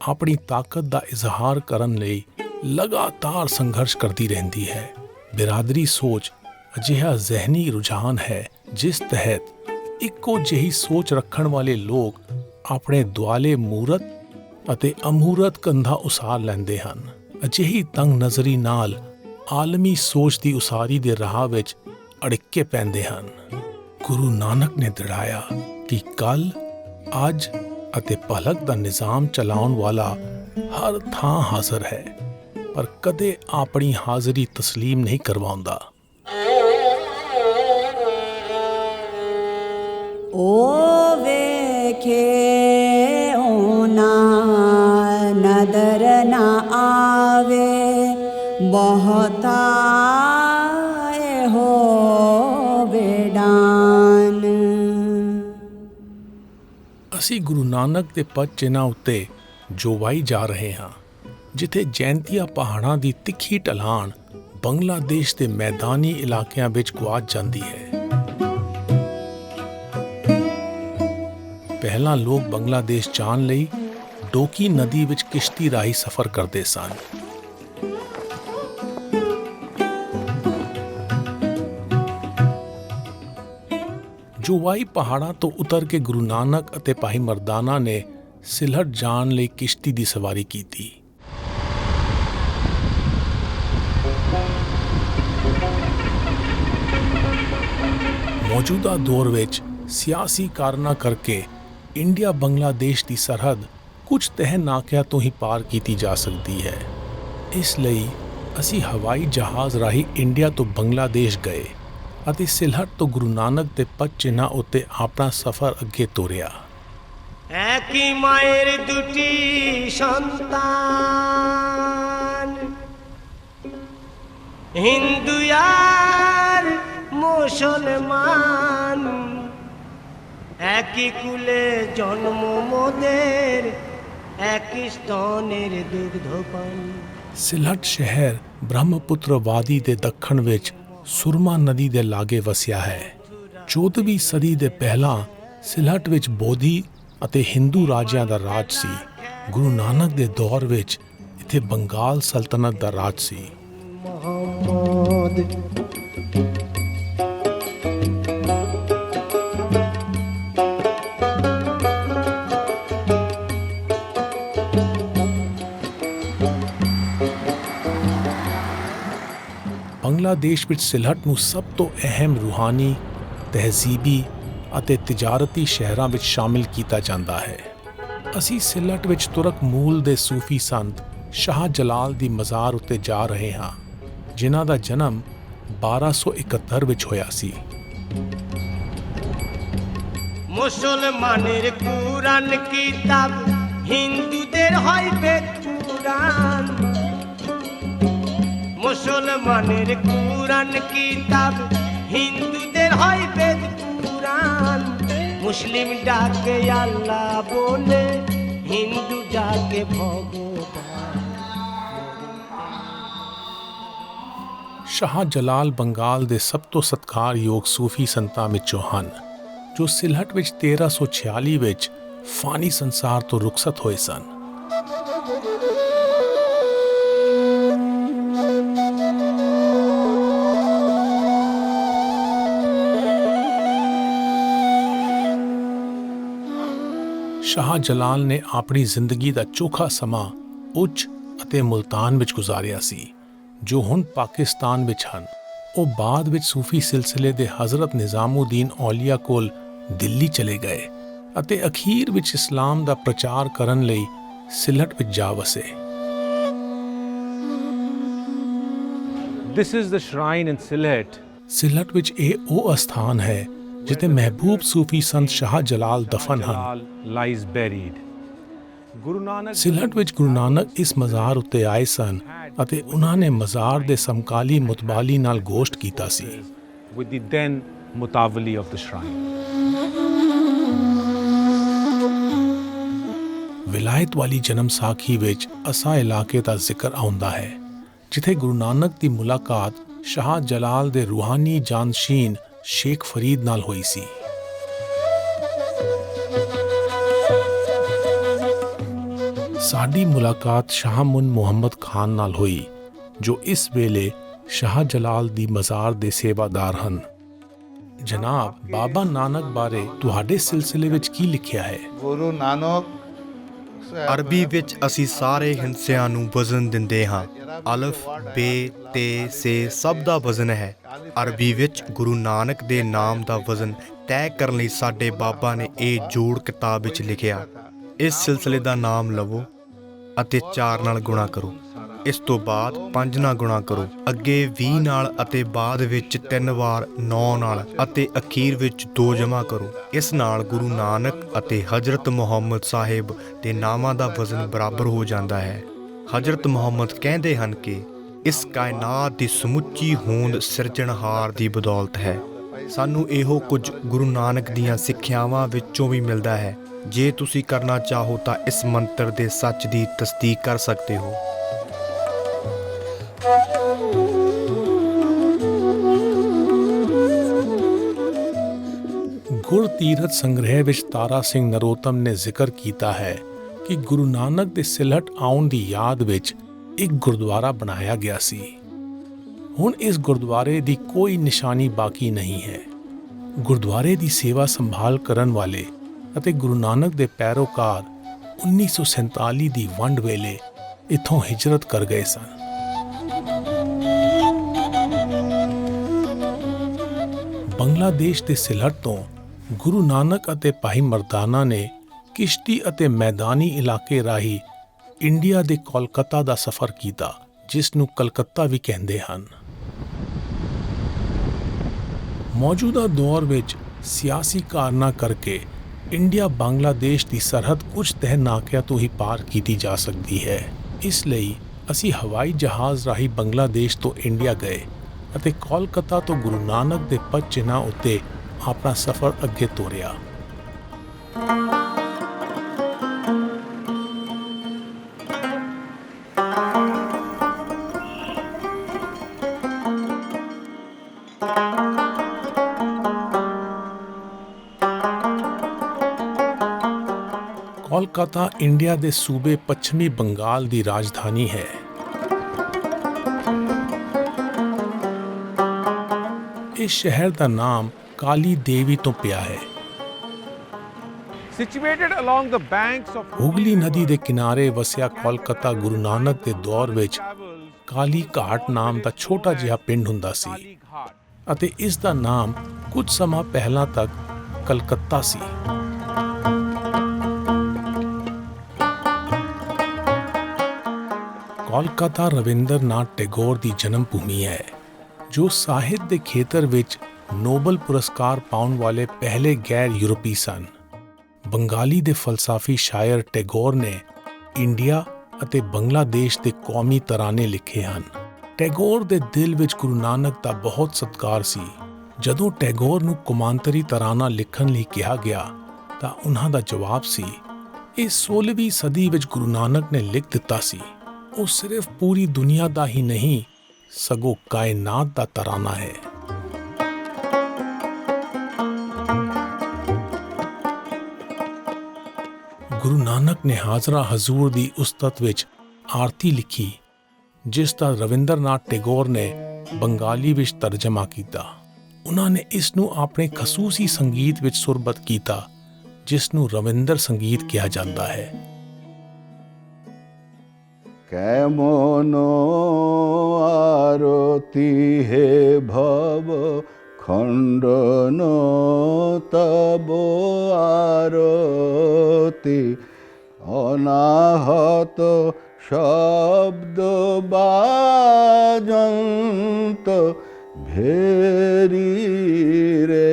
ਆਪਣੀ ਤਾਕਤ ਦਾ ਇਜ਼ਹਾਰ ਕਰਨ ਲਈ ਲਗਾਤਾਰ ਸੰਘਰਸ਼ ਕਰਦੀ ਰਹਿੰਦੀ ਹੈ। ਬਿਰਾਦਰੀ ਸੋਚ ਅਜਿਹਾ ਜ਼ਹਿਨੀ ਰੁਝਾਨ ਹੈ ਜਿਸ ਤਹਿਤ ਇੱਕੋ ਜਿਹੀ ਸੋਚ ਰੱਖਣ ਵਾਲੇ ਲੋਕ ਆਪਣੇ ਦੁਆਲੇ ਮੂਰਤ ਅਤੇ ਅਮੂਰਤ ਕੰਧਾ ਉਸਾਰ ਲੈਂਦੇ ਹਨ। ਅਜਿਹੀ ਤੰਗ ਨਜ਼ਰੀ ਨਾਲ ਆਲਮੀ ਸੋਚ ਦੀ ਉਸਾਰੀ ਦੇ ਰਾਹ ਵਿੱਚ ਅੜਿੱਕੇ ਪੈਂਦੇ ਹਨ। ਗੁਰੂ ਨਾਨਕ ਨੇ ਦ੍ਰਿੜਾਇਆ ਕਿ ਕੱਲ, ਅੱਜ ਅਤੇ ਭਲਕ ਦਾ ਨਿਜ਼ਾਮ ਚਲਾਉਣ ਵਾਲਾ ਹਰ ਥਾਂ ਹਾਜ਼ਰ ਹੈ, ਪਰ ਕਦੇ ਆਪਣੀ ਹਾਜ਼ਰੀ ਤਸਲੀਮ ਨਹੀਂ ਕਰਵਾਉਂਦਾ। ਓ ਵੇਖੇ ਹੋਣਾ ਨਦਰ ਨਾ ਆਵੇ, ਬਹੁਤਾ ਹੋ ਬੇਡਾਨ। ਅਸੀਂ ਗੁਰੂ ਨਾਨਕ ਦੇ ਪਦ ਚਿੰਨ੍ਹਾਂ ਉੱਤੇ ਜੋਵਾਈ ਜਾ ਰਹੇ ਹਾਂ, ਜਿੱਥੇ ਜੈਂਤੀਆ ਪਹਾੜਾਂ ਦੀ ਤਿੱਖੀ ਢਲਾਣ ਬੰਗਲਾਦੇਸ਼ ਦੇ ਮੈਦਾਨੀ ਇਲਾਕਿਆਂ ਵਿੱਚ ਗੁਆਚ ਜਾਂਦੀ ਹੈ। ਪਹਿਲਾਂ ਲੋਕ ਬੰਗਲਾਦੇਸ਼ ਜਾਣ ਲਈ ਡੋਕੀ ਨਦੀ ਵਿੱਚ ਕਿਸ਼ਤੀ ਰਾਹੀਂ ਸਫ਼ਰ ਕਰਦੇ ਸਨ। ਜੋਵਾਈ ਪਹਾੜਾਂ ਤੋਂ ਉਤਰ ਕੇ ਗੁਰੂ ਨਾਨਕ ਅਤੇ ਭਾਈ ਮਰਦਾਨਾ ਨੇ ਸਿਲਹਟ ਜਾਣ ਲਈ ਕਿਸ਼ਤੀ ਦੀ ਸਵਾਰੀ ਕੀਤੀ। ਮੌਜੂਦਾ ਦੌਰ ਵਿੱਚ ਸਿਆਸੀ ਕਾਰਨਾਂ ਕਰਕੇ ਇੰਡੀਆ ਬੰਗਲਾਦੇਸ਼ ਦੀ ਸਰਹੱਦ ਕੁਝ ਤਹਿ ਨਾਕਿਆਂ ਤੋਂ ਹੀ ਪਾਰ ਕੀਤੀ ਜਾ ਸਕਦੀ ਹੈ। ਇਸ ਲਈ ਅਸੀਂ ਹਵਾਈ ਜਹਾਜ਼ ਰਾਹੀਂ ਇੰਡੀਆ ਤੋਂ ਬੰਗਲਾਦੇਸ਼ ਗਏ ਅਤੇ ਸਿਲਹਟ ਤੋਂ ਗੁਰੂ ਨਾਨਕ ਦੇ ਪਦ ਚਿੰਨ੍ਹਾਂ ਉੱਤੇ ਆਪਣਾ ਸਫ਼ਰ ਅੱਗੇ ਤੋਰਿਆ। একই মায়ের দুটি সন্তান, হিন্দু আর মুসলমান, একই কুলে জন্ম মোদের, একই স্তনের দুগ্ধপান। ਸਿਲਹਟ ਸ਼ਹਿਰ ਬ੍ਰਹਮਪੁੱਤਰ ਵਾਦੀ ਦੇ ਦੱਖਣ ਵਿੱਚ ਸੁਰਮਾ ਨਦੀ ਦੇ ਲਾਗੇ ਵਸਿਆ ਹੈ। 14ਵੀਂ ਸਦੀ ਦੇ ਪਹਿਲਾਂ ਸਿਲਹਟ ਵਿੱਚ ਬੋਧੀ ਅਤੇ ਹਿੰਦੂ ਰਾਜਿਆਂ ਦਾ ਰਾਜ ਸੀ। ਗੁਰੂ ਨਾਨਕ ਦੇ ਦੌਰ ਵਿੱਚ ਇੱਥੇ ਬੰਗਾਲ ਸਲਤਨਤ ਦਾ ਰਾਜ ਸੀ। ਬੰਗਲਾਦੇਸ਼ ਵਿੱਚ ਸਿਲਹਟ ਨੂੰ ਸਭ ਤੋਂ ਅਹਿਮ ਰੂਹਾਨੀ, ਤਹਿਜ਼ੀਬੀ ਅਤੇ ਤਿਜਾਰਤੀ ਸ਼ਹਿਰਾਂ ਵਿੱਚ ਸ਼ਾਮਿਲ ਕੀਤਾ ਜਾਂਦਾ ਹੈ। ਅਸੀਂ ਸਿਲਹਟ ਵਿੱਚ ਤੁਰਕ ਮੂਲ ਦੇ ਸੂਫੀ ਸੰਤ ਸ਼ਾਹ ਜਲਾਲ ਦੀ ਮਜ਼ਾਰ ਉੱਤੇ ਜਾ ਰਹੇ ਹਾਂ, ਜਿਨ੍ਹਾਂ ਦਾ ਜਨਮ 1271 ਵਿੱਚ ਹੋਇਆ ਸੀ। মুসলমানের কুরআন কিতাব, হিন্দুদের হয় বেদ পুরাণ। মুসলমানের কুরআন কিতাব, হিন্দুদের হয় বেদ পুরাণ। মুসলিম ডাকে আল্লাহ বলে, হিন্দু ডাকে ভগবান। ਸ਼ਾਹ ਜਲਾਲ ਬੰਗਾਲ ਦੇ ਸਭ ਤੋਂ ਸਤਿਕਾਰਯੋਗ ਸੂਫੀ ਸੰਤਾਂ ਵਿੱਚੋਂ ਹਨ, ਜੋ ਸਿਲਹਟ ਵਿੱਚ 1346 ਵਿੱਚ ਫਾਨੀ ਸੰਸਾਰ ਤੋਂ ਰੁਖਸਤ ਹੋਏ ਸਨ। ਸ਼ਾਹ ਜਲਾਲ ਨੇ ਆਪਣੀ ਜ਼ਿੰਦਗੀ ਦਾ ਚੋਖਾ ਸਮਾਂ ਉੱਚ ਅਤੇ ਮੁਲਤਾਨ ਵਿੱਚ ਗੁਜ਼ਾਰਿਆ ਸੀ, ਜੋ ਹੁਣ ਪਾਕਿਸਤਾਨ ਵਿੱਚ ਹਨ। ਉਹ ਬਾਅਦ ਵਿੱਚ ਸੂਫੀ ਸਿਲਸਿਲੇ ਦੇ ਹਜ਼ਰਤ ਨਿਜ਼ਾਮੁਦੀਨ ਔਲੀਆ ਕੋਲ ਦਿੱਲੀ ਚਲੇ ਗਏ ਅਤੇ ਅਖੀਰ ਵਿੱਚ ਇਸਲਾਮ ਦਾ ਪ੍ਰਚਾਰ ਕਰਨ ਲਈ ਸਿਲਹਟ ਵਿੱਚ ਜਾ ਵਸੇ। This is the shrine in Sylhet Sylhet ਵਿੱਚ ਇਹ ਉਹ ਅਸਥਾਨ ਹੈ ਜਿੱਥੇ ਮਹਿਬੂਬ ਸੂਫੀ ਸੰਤ ਸ਼ਾਹ ਜਲਾਲ ਦਫਨ ਹਨ। ਸਿਲਹਟ ਵਿੱਚ ਗੁਰੂ ਨਾਨਕ ਇਸ ਮਜ਼ਾਰ ਉੱਤੇ ਆਏ ਸਨ ਅਤੇ ਉਹਨਾਂ ਨੇ ਮਜ਼ਾਰ ਦੇ ਸਮਕਾਲੀ ਮੁਤਬਾਲੀ ਨਾਲ ਗੋਸ਼ਟ ਕੀਤਾ ਸੀ। ਵਿਲਾਇਤ ਵਾਲੀ ਜਨਮ ਸਾਖੀ ਵਿੱਚ ਅਸਾ ਇਲਾਕੇ ਦਾ ਜ਼ਿਕਰ ਆਉਂਦਾ ਹੈ ਜਿੱਥੇ ਗੁਰੂ ਨਾਨਕ ਦੀ ਮੁਲਾਕਾਤ ਸ਼ਾਹ ਜਲਾਲ ਦੇ ਰੂਹਾਨੀ ਜਾਨਸ਼ੀਨ ਸ਼ੇਖ ਫਰੀਦ ਨਾਲ ਹੋਈ ਸੀ। ਸਾਡੀ ਮੁਲਾਕਾਤ ਸ਼ਾਹ ਮੁਨ ਮੁਹੰਮਦ ਖਾਨ ਨਾਲ ਹੋਈ ਜੋ ਇਸ ਵੇਲੇ ਸ਼ਾਹ ਜਲਾਲ ਦੀ ਮਜ਼ਾਰ ਦੇ ਸੇਵਾਦਾਰ ਹਨ। ਜਨਾਬ, ਬਾਬਾ ਨਾਨਕ ਬਾਰੇ ਤੁਹਾਡੇ ਸਿਲਸਿਲੇ ਵਿੱਚ ਕੀ ਲਿਖਿਆ ਹੈ? ਗੁਰੂ ਨਾਨਕ ਅਰਬੀ ਵਿੱਚ ਅਸੀਂ ਸਾਰੇ ਹਿੰਸਿਆਂ ਨੂੰ ਵਜ਼ਨ ਦਿੰਦੇ ਹਾਂ। ਅਲਫ, ਬੇ, ਤੇ, ਸੇ ਸਭ ਦਾ ਵਜ਼ਨ ਹੈ। ਅਰਬੀ ਵਿੱਚ ਗੁਰੂ ਨਾਨਕ ਦੇ ਨਾਮ ਦਾ ਵਜ਼ਨ ਤੈਅ ਕਰਨ ਲਈ ਸਾਡੇ ਬਾਬਾ ਨੇ ਇਹ ਜੋੜ ਕਿਤਾਬ ਵਿੱਚ ਲਿਖਿਆ। ਇਸ ਸਿਲਸਿਲੇ ਦਾ ਨਾਮ ਲਵੋ ਅਤੇ 4 ਨਾਲ ਗੁਣਾ ਕਰੋ, ਇਸ ਤੋਂ ਬਾਅਦ 5 ਨਾਲ ਗੁਣਾ ਕਰੋ, ਅੱਗੇ 20 ਨਾਲ ਅਤੇ ਬਾਅਦ ਵਿੱਚ 3 ਵਾਰ 9 ਨਾਲ ਅਤੇ ਅਖੀਰ ਵਿੱਚ 2 ਜਮ੍ਹਾਂ ਕਰੋ। ਇਸ ਨਾਲ ਗੁਰੂ ਨਾਨਕ ਅਤੇ ਹਜ਼ਰਤ ਮੁਹੰਮਦ ਸਾਹਿਬ ਦੇ ਨਾਮਾਂ ਦਾ ਵਜ਼ਨ ਬਰਾਬਰ ਹੋ ਜਾਂਦਾ ਹੈ। ਹਜ਼ਰਤ ਮੁਹੰਮਦ ਕਹਿੰਦੇ ਹਨ ਕਿ ਇਸ ਕਾਇਨਾਤ ਦੀ ਸਮੁੱਚੀ ਹੋਂਦ ਸਿਰਜਣਹਾਰ ਦੀ ਬਦੌਲਤ ਹੈ। ਸਾਨੂੰ ਇਹੋ ਕੁਝ ਗੁਰੂ ਨਾਨਕ ਦੀਆਂ ਸਿੱਖਿਆਵਾਂ ਵਿੱਚੋਂ ਵੀ ਮਿਲਦਾ ਹੈ। ਜੇ ਤੁਸੀਂ ਕਰਨਾ ਚਾਹੋ ਤਾਂ ਇਸ ਮੰਤਰ ਦੇ ਸੱਚ ਦੀ ਤਸਦੀਕ ਕਰ ਸਕਦੇ ਹੋ। ਗੁਰ ਤੀਰਥ ਸੰਗ੍ਰਹਿ ਵਿੱਚ ਤਾਰਾ ਸਿੰਘ ਨਰੋਤਮ ਨੇ ਜ਼ਿਕਰ ਕੀਤਾ ਹੈ ਕਿ ਗੁਰੂ ਨਾਨਕ ਦੇ ਸਿਲਹਟ ਆਉਣ ਦੀ ਯਾਦ ਵਿੱਚ ਇੱਕ ਗੁਰਦੁਆਰਾ ਬਣਾਇਆ ਗਿਆ ਸੀ। ਹੁਣ ਇਸ ਗੁਰਦੁਆਰੇ ਦੀ ਕੋਈ ਨਿਸ਼ਾਨੀ ਬਾਕੀ ਨਹੀਂ ਹੈ। ਗੁਰਦੁਆਰੇ ਦੀ ਸੇਵਾ ਸੰਭਾਲ ਕਰਨ ਵਾਲੇ ਅਤੇ ਗੁਰੂ ਨਾਨਕ ਦੇ ਪੈਰੋਕਾਰ 1947 ਦੀ ਵੰਡ ਵੇਲੇ ਇੱਥੋਂ ਹਿਜਰਤ ਕਰ ਗਏ ਸਨ। ਬੰਗਲਾਦੇਸ਼ ਦੇ ਸਿਲਹਟ ਤੋਂ ਗੁਰੂ ਨਾਨਕ ਅਤੇ ਭਾਈ ਮਰਦਾਨਾ ਨੇ ਕਿਸ਼ਤੀ ਅਤੇ ਮੈਦਾਨੀ ਇਲਾਕੇ ਰਾਹੀਂ ਇੰਡੀਆ ਦੇ ਕੋਲਕਾਤਾ ਦਾ ਸਫ਼ਰ ਕੀਤਾ, ਜਿਸ ਨੂੰ ਕਲਕੱਤਾ ਵੀ ਕਹਿੰਦੇ ਹਨ। ਮੌਜੂਦਾ ਦੌਰ ਵਿੱਚ ਸਿਆਸੀ ਕਾਰਨਾਂ ਕਰਕੇ ਇੰਡੀਆ ਬੰਗਲਾਦੇਸ਼ ਦੀ ਸਰਹੱਦ ਕੁਝ ਤਹਿ ਨਾਕਿਆਂ ਤੋਂ ਹੀ ਪਾਰ ਕੀਤੀ ਜਾ ਸਕਦੀ ਹੈ। ਇਸ ਲਈ ਅਸੀਂ ਹਵਾਈ ਜਹਾਜ਼ ਰਾਹੀਂ ਬੰਗਲਾਦੇਸ਼ ਤੋਂ ਇੰਡੀਆ ਗਏ ਅਤੇ ਕੋਲਕਾਤਾ ਤੋਂ ਗੁਰੂ ਨਾਨਕ ਦੇ ਪਦ ਚਿੰਨ੍ਹਾਂ ਉੱਤੇ ਆਪਣਾ ਸਫ਼ਰ ਅੱਗੇ ਤੋਰਿਆ। ਕੋਲਕਾਤਾ ਇੰਡੀਆ ਦੇ ਸੂਬੇ ਪੱਛਮੀ ਬੰਗਾਲ ਦੀ ਰਾਜਧਾਨੀ ਹੈ। ਇਸ ਸ਼ਹਿਰ ਦਾ ਨਾਮ ਕਾਲੀ ਦੇਵੀ ਤੋਂ ਪਿਆ ਹੈ। ਹੁਗਲੀ ਨਦੀ ਦੇ ਕਿਨਾਰੇ ਵਸਿਆ ਕੋਲਕਾਤਾ ਗੁਰੂ ਨਾਨਕ ਦੇ ਦੌਰ ਵਿੱਚ ਕਾਲੀ ਘਾਟ ਨਾਮ ਦਾ ਛੋਟਾ ਜਿਹਾ ਪਿੰਡ ਹੁੰਦਾ ਸੀ ਅਤੇ ਇਸ ਦਾ ਨਾਮ ਕੁਝ ਸਮਾਂ ਪਹਿਲਾਂ ਤੱਕ ਕਲਕੱਤਾ ਸੀ। ਕੋਲਕਾਤਾ ਰਵਿੰਦਰ ਨਾਥ ਟੈਗੋਰ ਦੀ ਜਨਮ ਭੂਮੀ ਹੈ, ਜੋ ਸਾਹਿਤ ਦੇ ਖੇਤਰ ਵਿੱਚ ਨੋਬਲ ਪੁਰਸਕਾਰ ਪਾਉਣ ਵਾਲੇ ਪਹਿਲੇ ਗੈਰ ਯੂਰਪੀ ਸਨ। ਬੰਗਾਲੀ ਦੇ ਫਲਸਫੀ ਸ਼ਾਇਰ ਟੈਗੋਰ ਨੇ ਇੰਡੀਆ ਅਤੇ ਬੰਗਲਾਦੇਸ਼ ਦੇ ਕੌਮੀ ਤਰਾਨੇ ਲਿਖੇ ਹਨ। ਟੈਗੋਰ ਦੇ ਦਿਲ ਵਿੱਚ ਗੁਰੂ ਨਾਨਕ ਦਾ ਬਹੁਤ ਸਤਿਕਾਰ ਸੀ। ਜਦੋਂ ਟੈਗੋਰ ਨੂੰ ਕੌਮਾਂਤਰੀ ਤਰਾਨਾ ਲਿਖਣ ਲਈ ਕਿਹਾ ਗਿਆ ਤਾਂ ਉਹਨਾਂ ਦਾ ਜਵਾਬ ਸੀ, ਇਹ 16ਵੀਂ ਸਦੀ ਵਿੱਚ ਗੁਰੂ ਨਾਨਕ ਨੇ ਲਿਖ ਦਿੱਤਾ ਸੀ। ਉਹ ਸਿਰਫ ਪੂਰੀ ਦੁਨੀਆ ਦਾ ਹੀ ਨਹੀਂ ਸਗੋਂ ਕਾਇਨਾਤ ਦਾ ਤਰਾਨਾ ਹੈ। ਗੁਰੂ ਨਾਨਕ ਨੇ ਹਾਜ਼ਰਾ ਹਜ਼ੂਰ ਦੀ ਉਸਤਤ ਵਿੱਚ ਆਰਤੀ ਲਿਖੀ, ਜਿਸ ਦਾ ਰਵਿੰਦਰਨਾਥ ਟੈਗੋਰ ਨੇ ਬੰਗਾਲੀ ਵਿੱਚ ਤਰਜਮਾ ਕੀਤਾ। ਉਹਨਾਂ ਨੇ ਇਸ ਨੂੰ ਆਪਣੇ ਖਸੂਸੀ ਸੰਗੀਤ ਵਿੱਚ ਸੁਰਬੱਧ ਕੀਤਾ, ਜਿਸ ਨੂੰ ਰਵਿੰਦਰ ਸੰਗੀਤ ਕਿਹਾ ਜਾਂਦਾ ਹੈ। কেমন আরতি হে ভব খণ্ডন তব আরতি অনাহত শব্দ বাজন্ত भेरी रे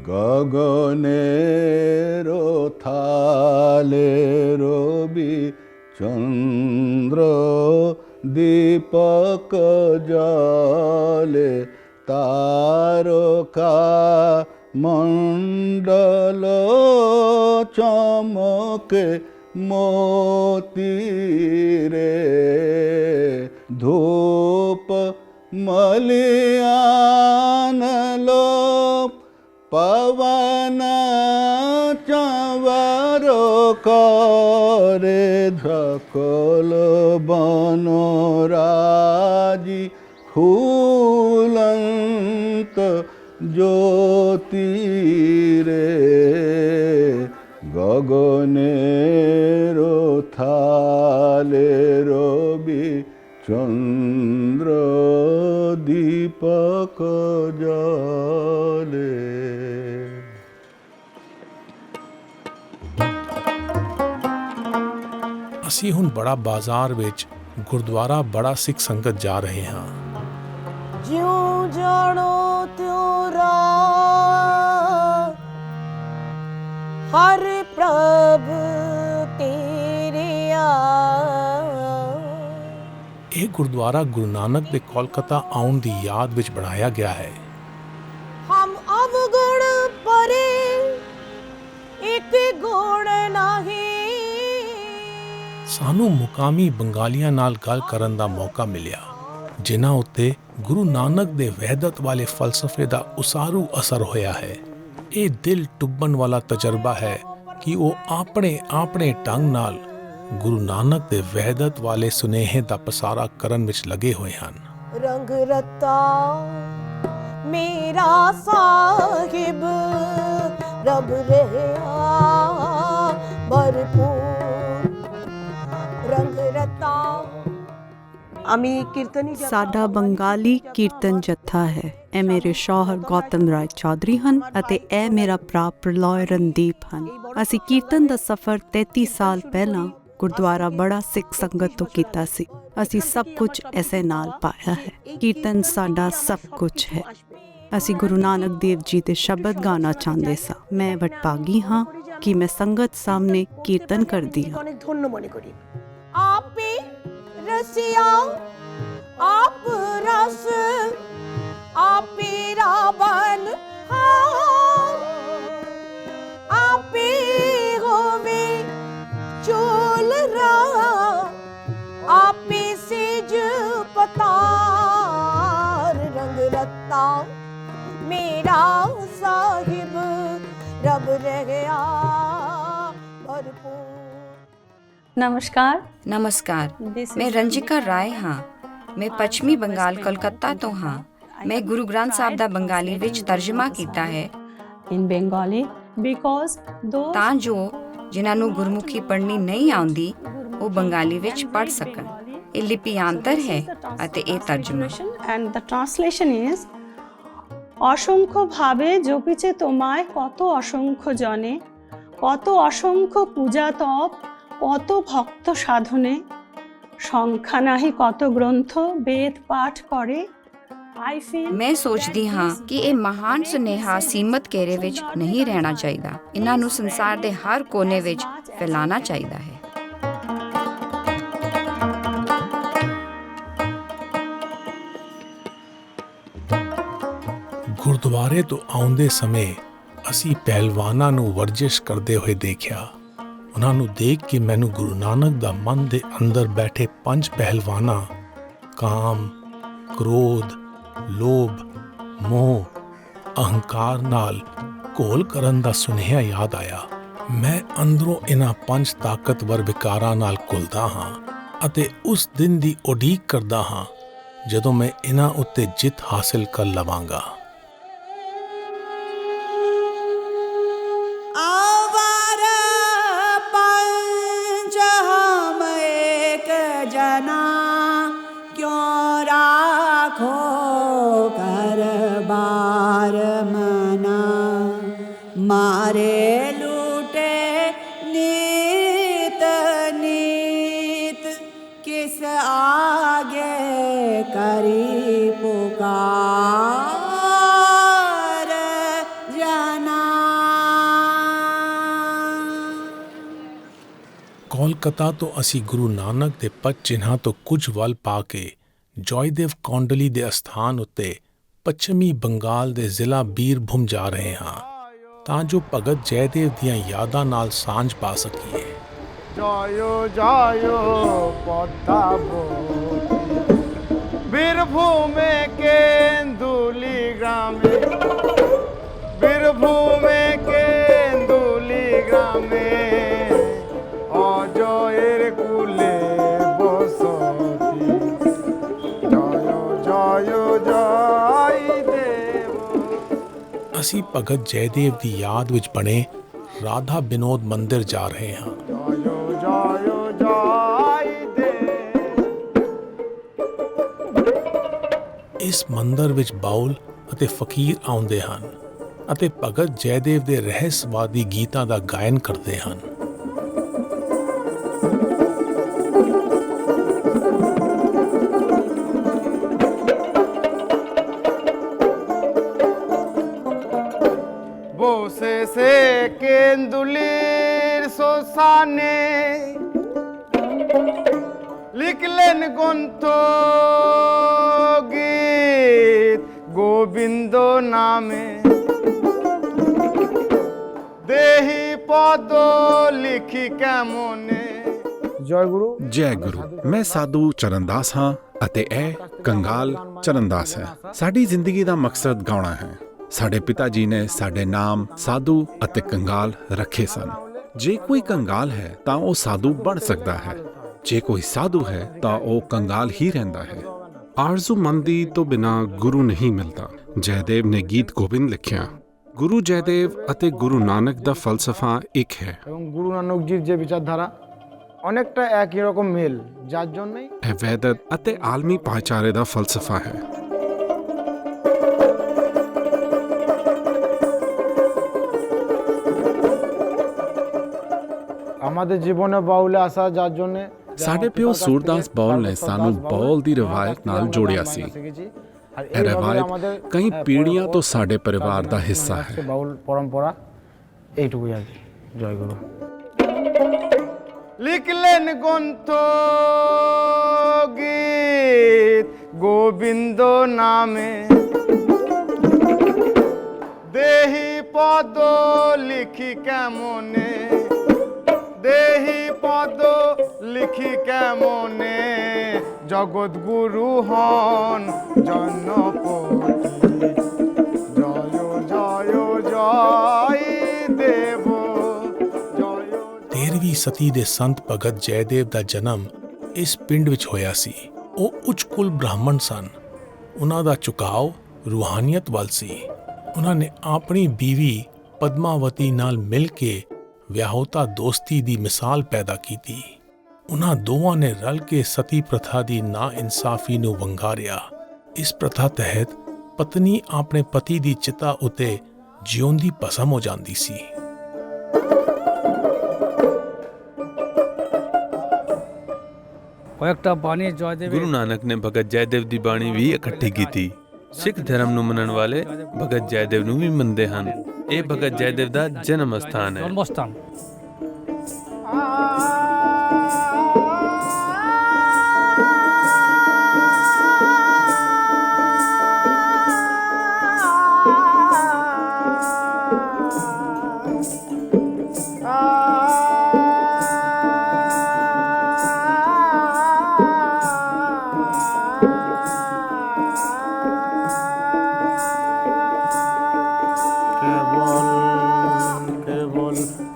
गगनेरो थाले रवि चंद्र दीपक जले तारका मंडल चमके मोती रे धूप मलियान लो पवन चंवरो करे धकल बनराजी फूलंत ज्योति रे गगनेरो थाले रवि चंद्र दीपक जले। ਅਸੀਂ ਹੁਣ ਬੜਾ ਬਾਜ਼ਾਰ ਵਿੱਚ ਗੁਰਦੁਆਰਾ ਬੜਾ ਸਿੱਖ ਸੰਗਤ ਜਾ ਰਹੇ ਹਾਂ। ਜਿਉਂ ਜਾਣੋ ਤਿਉਂ ਰਾਹ ਹਰ ਪ੍ਰਭ ਤੇਰੇ ਆ। ਇਹ ਗੁਰਦੁਆਰਾ ਗੁਰੂ ਨਾਨਕ ਦੇ ਕੋਲਕਾਤਾ ਆਉਣ ਦੀ ਯਾਦ ਵਿੱਚ ਬਣਾਇਆ ਗਿਆ ਹੈ। ਹਮ ਅਵਗੁਣ ਪਰੇ ਇੱਕ ਗੁਣ ਨਹੀਂ। ਸਾਨੂੰ ਮੁਕਾਮੀ ਬੰਗਾਲੀਆਂ ਨਾਲ ਗੱਲ ਕਰਨ ਦਾ ਮੌਕਾ ਮਿਲਿਆ ਜਿਨ੍ਹਾਂ ਉੱਤੇ ਗੁਰੂ ਨਾਨਕ ਦੇ ਵਹਿਦਤ ਵਾਲੇ ਫਲਸਫੇ ਦਾ ਉਸਾਰੂ ਅਸਰ ਹੋਇਆ ਹੈ। ਇਹ ਦਿਲ ਟੁੱਬਣ ਵਾਲਾ ਤਜਰਬਾ ਹੈ ਕਿ ਉਹ ਆਪਣੇ ਢੰਗ ਨਾਲ ਗੁਰੂ ਨਾਨਕ ਦੇ ਵਹਿਦਤ ਵਾਲੇ ਸੁਨੇਹੇ ਦਾ ਪਸਾਰਾ ਕਰਨ ਵਿੱਚ ਲੱਗੇ ਹੋਏ ਹਨ। ਰੰਗ ਰਤਾ ਮੇਰਾ ਸਾਹਿਬ ਰੱਬ ਰਹਿਆ ਭਰਪੂਰ ਰੰਗ ਰਤਾ। আমি ਕੀਰਤਨੀ ਸਾਡਾ ਬੰਗਾਲੀ ਕੀਰਤਨ ਜੱਥਾ ਹੈ। ਇਹ ਮੇਰੇ ਸ਼ੌਹਰ ਗੌਤਮ ਰਾਏ ਚੌਧਰੀ ਹਨ ਅਤੇ ਇਹ ਮੇਰਾ ਭਰਾ ਪ੍ਰਲੋਏ ਰਣਦੀਪ ਹਨ। ਅਸੀਂ ਕੀਰਤਨ ਦਾ ਸਫ਼ਰ 33 ਸਾਲ ਪਹਿਲਾਂ ਗੁਰਦੁਆਰਾ ਬੜਾ ਸਿੱਖ ਸੰਗਤ ਤੋਂ ਕੀਤਾ ਸੀ। ਅਸੀਂ ਸਭ ਕੁਝ ਐਸੇ ਨਾਲ ਪਾਇਆ ਹੈ। ਕੀਰਤਨ ਸਾਡਾ ਸਭ ਕੁਝ ਹੈ। ਅਸੀਂ ਗੁਰੂ ਨਾਨਕ ਦੇਵ ਜੀ ਦੇ ਸ਼ਬਦ ਗਾਣਾ ਚਾਹੁੰਦੇ ਸਾਂ। ਮੈਂ ਵਡਭਾਗੀ ਹਾਂ ਕਿ ਮੈਂ ਸੰਗਤ ਸਾਹਮਣੇ ਕੀਰਤਨ ਕਰਦੀ ਹਾਂ। ধন্য মনে করি আপে রসিয়া आप रस आपे रावण आपे होवे चोल रा आपे सेज पतार रंग रत्ता मेरा साहिब रब रहया भरपूर। नमस्कार। नमस्कार, मैं रंजिका राय हाँ। मैं पश्चिमी बंगाल कोलकाता तो हाँ। मैं गुरु ग्रंथ साहब दा बंगाली विच तर्जमा कीता है इन बंगाली बिकॉज ਤਾਂ ਜੋ ਜਿਨ੍ਹਾਂ ਨੂੰ ਗੁਰਮੁਖੀ ਪੜ੍ਹਨੀ ਨਹੀਂ ਆਉਂਦੀ ਉਹ ਬੰਗਾਲੀ ਵਿੱਚ ਪੜ੍ਹ ਸਕਣ। ਇਹ ਲਿਪਿਆਂਤਰ ਹੈ ਅਤੇ ਇਹ ਤਰਜਮਾ। and the translation is অসংখ্য ভাবে জপিছে তোমায় কত অসংখ্য জনে, কত অসংখ্য পূজা তপ, কত ভক্ত সাধনে, সংখ্যা নাহি কত গ্রন্থ বেদ পাঠ করে। ਮੈਂ ਸੋਚਦੀ ਹਾਂ ਕਿ ਇਹ ਮਹਾਨ ਸੁਨੇਹਾ ਸੀਮਤ ਘੇਰੇ ਵਿੱਚ ਨਹੀਂ ਰਹਿਣਾ ਚਾਹੀਦਾ। ਇਹਨਾਂ ਨੂੰ ਸੰਸਾਰ ਦੇ ਹਰ ਕੋਨੇ ਵਿੱਚ ਫੈਲਾਉਣਾ ਚਾਹੀਦਾ ਹੈ। ਗੁਰਦੁਆਰੇ ਤੋਂ ਆਉਂਦੇ ਸਮੇਂ ਅਸੀਂ ਪਹਿਲਵਾਨਾਂ ਨੂੰ ਵਰਜਿਸ਼ ਕਰਦੇ ਹੋਏ ਦੇਖਿਆ। ਉਹਨਾਂ ਨੂੰ ਦੇਖ ਕੇ ਮੈਨੂੰ ਗੁਰੂ ਨਾਨਕ ਦਾ ਮਨ ਦੇ ਅੰਦਰ ਬੈਠੇ 5 ਪਹਿਲਵਾਨਾਂ ਕਾਮ, ਕ੍ਰੋਧ, ਲੋਭ, ਮੋਹ, ਅਹੰਕਾਰ ਨਾਲ ਘੋਲ ਕਰਨ ਦਾ ਸੁਨੇਹਾ ਯਾਦ ਆਇਆ। ਮੈਂ ਅੰਦਰੋਂ ਇਹਨਾਂ 5 ਤਾਕਤਵਰ ਵਿਕਾਰਾਂ ਨਾਲ ਘੁਲਦਾ ਹਾਂ ਅਤੇ ਉਸ ਦਿਨ ਦੀ ਉਡੀਕ ਕਰਦਾ ਹਾਂ ਜਦੋਂ ਮੈਂ ਇਹਨਾਂ ਉੱਤੇ ਜਿੱਤ ਹਾਸਿਲ ਕਰ ਲਵਾਂਗਾ। मारे लूटे नीत नीत किस आगे करी पो ਕੋਲਕਾਤਾ ਤੋਂ ਅਸੀਂ ਗੁਰੂ ਨਾਨਕ ਦੇ ਪਦ ਚਿੰਨ੍ਹਾਂ ਤੋਂ ਕੁਝ ਵੱਲ ਪਾ ਕੇ ਜੋਇਦੇਵ ਕੌਂਡਲੀ ਦੇ ਅਸਥਾਨ ਉੱਤੇ ਪੱਛਮੀ ਬੰਗਾਲ ਦੇ ਜ਼ਿਲ੍ਹਾ ਬੀਰਭੂਮ ਜਾ ਰਹੇ ਹਾਂ ਤਾਂ ਜੋ ਭਗਤ ਜੈਦੇਵ ਦੀਆਂ ਯਾਦਾਂ ਨਾਲ ਸਾਂਝ ਪਾ ਸਕੀਏ। ਜਯੋ ਜਯੋ পদ্মাবতী বীরভূমে কেন্দুলি গ্রামে বীরভূমে কেন্দুলি গ্রামে অজয়ের কুলে বসতি জয় জয় জয় দেব। ਅਸੀਂ ਭਗਤ ਜੈਦੇਵ ਦੀ ਯਾਦ ਵਿੱਚ ਬਣੇ ਰਾਧਾ ਬਿਨੋਦ ਮੰਦਿਰ ਜਾ ਰਹੇ ਹਾਂ। ਇਸ ਮੰਦਰ ਵਿੱਚ ਬਾਉਲ ਅਤੇ ਫਕੀਰ ਆਉਂਦੇ ਹਨ ਅਤੇ ਭਗਤ ਜੈਦੇਵ ਦੇ ਰਹੱਸਵਾਦੀ ਗੀਤਾਂ ਦਾ ਗਾਇਨ ਕਰਦੇ ਹਨ। বসে সে কেন্দুলির শ্মশানে লিখলেন গ্রন্থ গীত গোবিন্দ নামে দেহি পদ লিখি কেমনে। ਜੈ ਗੁਰੂ। ਜੈ ਗੁਰੂ। ਮੈਂ ਸਾਧੂ ਚਰਨਦਾਸ ਹਾਂ ਅਤੇ ਇਹ ਕੰਗਾਲ ਚਰਨਦਾਸ ਹੈ। ਸਾਡੀ ਜ਼ਿੰਦਗੀ ਦਾ ਮਕਸਦ ਗਾਉਣਾ ਹੈ। ਸਾਡੇ ਪਿਤਾ ਜੀ ਨੇ ਸਾਡੇ ਨਾਮ ਸਾਧੂ ਅਤੇ ਕੰਗਾਲ ਰੱਖੇ ਸਨ। ਜੇ ਕੋਈ ਕੰਗਾਲ ਹੈ ਤਾਂ ਉਹ ਸਾਧੂ ਬਣ ਸਕਦਾ ਹੈ, ਜੇ ਕੋਈ ਸਾਧੂ ਹੈ ਤਾਂ ਉਹ ਕੰਗਾਲ ਹੀ ਰਹਿੰਦਾ ਹੈ। ਆਰਜ਼ੂਮੰਦੀ ਤੋਂ ਬਿਨਾਂ ਗੁਰੂ ਨਹੀਂ ਮਿਲਦਾ। ਜੈਦੇਵ ਨੇ ਗੀਤ ਗੋਬਿੰਦ ਲਿਖਿਆ। ਗੁਰੂ ਜੈਦੇਵ ਅਤੇ ਗੁਰੂ ਨਾਨਕ ਦਾ ਫਲਸਫਾ ਇੱਕ ਹੈ। গুরু নানকজির যে বিচারধারা অনেকটা একই রকম মিল, যার জন্যই ਇਹ ਵੈਦਤ ਅਤੇ ਆਲਮੀ ਭਾਈਚਾਰੇ ਦਾ ਫਲਸਫਾ ਹੈ। আমাদের জীবনে বাউলে আসা যার জন্য ਸਾਡੇ ਪਿਓ ਸੂਰਦਾਸ ਬਾਉਲ ਨੇ ਸਾਨੂੰ ਬਾਉਲ ਦੀ ਰਵਾਇਤ ਨਾਲ ਜੋੜਿਆ ਸੀ। ਇਹ ਰਵਾਇਤ ਕਈ ਪੀੜ੍ਹੀਆਂ ਤੋਂ ਸਾਡੇ ਪਰਿਵਾਰ ਦਾ ਹਿੱਸਾ ਹੈ। বাউল পরম্পরা এইটুকুই আর কি। জয় গুরু। লিখলেন গ্রন্থ গীত গোবিন্দ নামে দেহি পদ লিখি কেমনে দেহি পদ লিখি কেমনে জগৎ গুরু হন জনপতি জয় জয় জয় দেব। 13ਵੀਂ ਸਦੀ ਦੇ ਸੰਤ ਭਗਤ ਜੈਦੇਵ ਦਾ ਜਨਮ ਇਸ ਪਿੰਡ ਵਿੱਚ ਹੋਇਆ ਸੀ। ਉਹ ਉੱਚ ਕੁਲ ਬ੍ਰਾਹਮਣ ਸਨ। ਉਹਨਾਂ ਦਾ ਝੁਕਾਓ ਰੂਹਾਨੀਅਤ ਵੱਲ ਸੀ। ਉਹਨਾਂ ਨੇ ਆਪਣੀ ਬੀਵੀ ਪਦਮਾਵਤੀ ਨਾਲ ਮਿਲ ਕੇ ਵਿਆਹੁਤਾ ਦੋਸਤੀ ਦੀ ਮਿਸਾਲ ਪੈਦਾ ਕੀਤੀ। ਉਹਨਾਂ ਦੋਵਾਂ ਨੇ ਰਲ ਕੇ ਸਤੀ ਪ੍ਰਥਾ ਦੀ ਨਾਇਨਸਾਫੀ ਨੂੰ ਵੰਗਾਰਿਆ। ਇਸ ਪ੍ਰਥਾ ਤਹਿਤ ਪਤਨੀ ਆਪਣੇ ਪਤੀ ਦੀ ਚਿਤਾ ਉੱਤੇ ਜਿਉਂਦੀ ਭਸਮ ਹੋ ਜਾਂਦੀ ਸੀ। ਗੁਰੂ ਨਾਨਕ ਨੇ ਭਗਤ ਜੈਦੇਵ ਦੀ ਬਾਣੀ ਵੀ ਇਕੱਠੀ ਕੀਤੀ। ਸਿੱਖ ਧਰਮ ਨੂੰ ਮੰਨਣ ਵਾਲੇ ਭਗਤ ਜੈਦੇਵ ਨੂੰ ਵੀ ਮੰਨਦੇ ਹਨ। ਇਹ ਭਗਤ ਜੈਦੇਵ ਦਾ ਜਨਮ ਸਥਾਨ ਹੈ।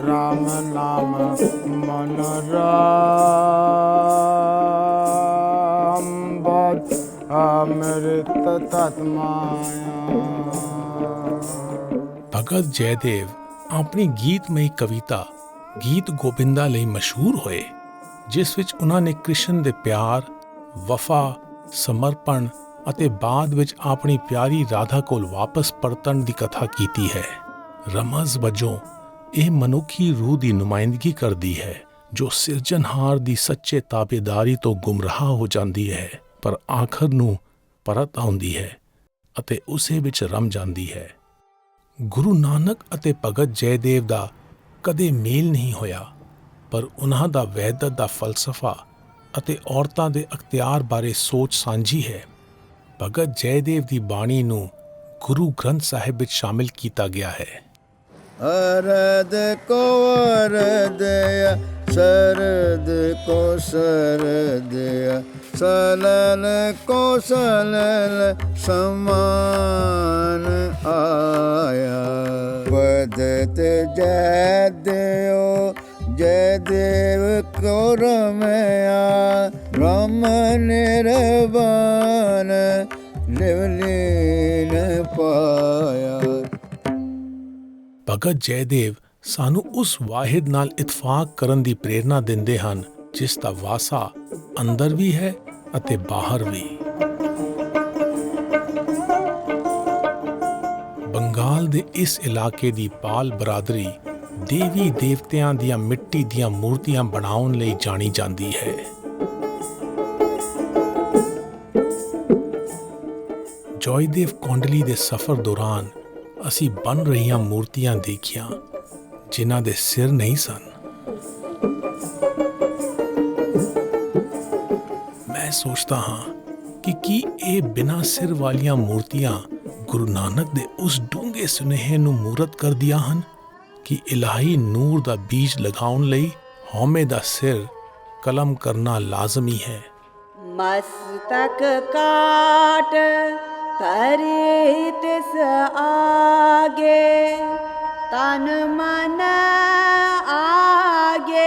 राम नाम मन राम बद अमृत तत्माया। ਭਗਤ ਜੈਦੇਵ ਆਪਣੀ ਗੀਤਮਈ ਕਵਿਤਾ ਗੀਤ ਗੋਬਿੰਦਾ ਲਈ ਮਸ਼ਹੂਰ ਹੋਏ, ਜਿਸ ਵਿੱਚ ਉਹਨਾਂ ਨੇ ਕ੍ਰਿਸ਼ਨ ਦੇ ਪਿਆਰ, ਵਫਾ, ਸਮਰਪਣ ਅਤੇ ਬਾਅਦ ਵਿੱਚ ਆਪਣੀ ਪਿਆਰੀ ਰਾਧਾ ਕੋਲ ਵਾਪਸ ਪਰਤਣ ਦੀ ਕਥਾ ਕੀਤੀ ਹੈ। ਰਮਜ਼ ਵਜੋਂ ਇਹ ਮਨੁੱਖੀ ਰੂਹ ਦੀ ਨੁਮਾਇੰਦਗੀ ਕਰਦੀ ਹੈ ਜੋ ਸਿਰਜਣਹਾਰ ਦੀ ਸੱਚੇ ਤਾਬੇਦਾਰੀ ਤੋਂ ਗੁੰਮਰਾਹ ਹੋ ਜਾਂਦੀ ਹੈ, ਪਰ ਆਖਰ ਨੂੰ ਪਰਤ ਆਉਂਦੀ ਹੈ ਅਤੇ ਉਸੇ ਵਿੱਚ ਰਮ ਜਾਂਦੀ ਹੈ। ਗੁਰੂ ਨਾਨਕ ਅਤੇ ਭਗਤ ਜੈਦੇਵ ਦਾ ਕਦੇ ਮੇਲ ਨਹੀਂ ਹੋਇਆ, ਪਰ ਉਹਨਾਂ ਦਾ ਵਹਿਦਤ ਦਾ ਫਲਸਫਾ ਅਤੇ ਔਰਤਾਂ ਦੇ ਅਖਤਿਆਰ ਬਾਰੇ ਸੋਚ ਸਾਂਝੀ ਹੈ। ਭਗਤ ਜੈਦੇਵ ਦੀ ਬਾਣੀ ਨੂੰ ਗੁਰੂ ਗ੍ਰੰਥ ਸਾਹਿਬ ਵਿੱਚ ਸ਼ਾਮਿਲ ਕੀਤਾ ਗਿਆ ਹੈ। अरद को अरदया शरद को शरदया सलल को सलल समान आया बदत जयदेव जयदेव को रमया रम निर्वाण लिवलीन पाया। ਭਗਤ ਜੈਦੇਵ ਸਾਨੂੰ ਉਸ ਵਾਹਿਦ ਨਾਲ ਇਤਫਾਕ ਕਰਨ ਦੀ ਪ੍ਰੇਰਨਾ ਦਿੰਦੇ ਹਨ ਜਿਸ ਦਾ ਵਾਸਾ ਅੰਦਰ ਵੀ ਹੈ ਅਤੇ ਬਾਹਰ ਵੀ। ਬੰਗਾਲ ਦੇ ਇਸ ਇਲਾਕੇ ਦੀ ਪਾਲ ਬਰਾਦਰੀ ਦੇਵੀ ਦੇਵਤਿਆਂ ਦੀਆਂ ਮਿੱਟੀ ਦੀਆਂ ਮੂਰਤੀਆਂ ਬਣਾਉਣ ਲਈ ਜਾਣੀ ਜਾਂਦੀ ਹੈ। ਜੋਇਦੇਵ ਕੌਂਡਲੀ ਦੇ ਸਫ਼ਰ ਦੌਰਾਨ ਅਸੀਂ ਬਣ ਰਹੀਆਂ ਮੂਰਤੀਆਂ ਦੇਖੀਆਂ ਜਿਨ੍ਹਾਂ ਦੇ ਸਿਰ ਨਹੀਂ ਸਨ। ਮੈਂ ਸੋਚਦਾ ਹਾਂ ਕਿ ਕੀ ਇਹ ਬਿਨਾਂ ਸਿਰ ਵਾਲੀਆਂ ਮੂਰਤੀਆਂ ਗੁਰੂ ਨਾਨਕ ਦੇ ਉਸ ਡੂੰਘੇ ਸੁਨੇਹੇ ਨੂੰ ਮੂਰਤ ਕਰਦੀਆਂ ਹਨ ਕਿ ਇਲਾਹੀ ਨੂਰ ਦਾ ਬੀਜ ਲਗਾਉਣ ਲਈ ਹਉਮੈ ਦਾ ਸਿਰ ਕਲਮ ਕਰਨਾ ਲਾਜ਼ਮੀ ਹੈ। ਮਸਤਕ ਕਾਟ ਧਰੇ ਤਿਸ ਆਗੇ ਤਨ ਮਨ ਆਗੇ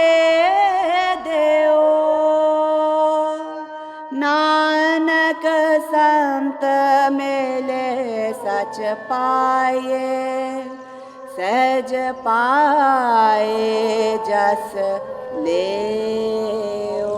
ਦਿਓ ਨਾਨਕ ਸੰਤ ਮਿਲੇ ਸਚ ਪਾਏ ਸਹਿਜ ਪਾਏ ਜਸ ਲਿਓ।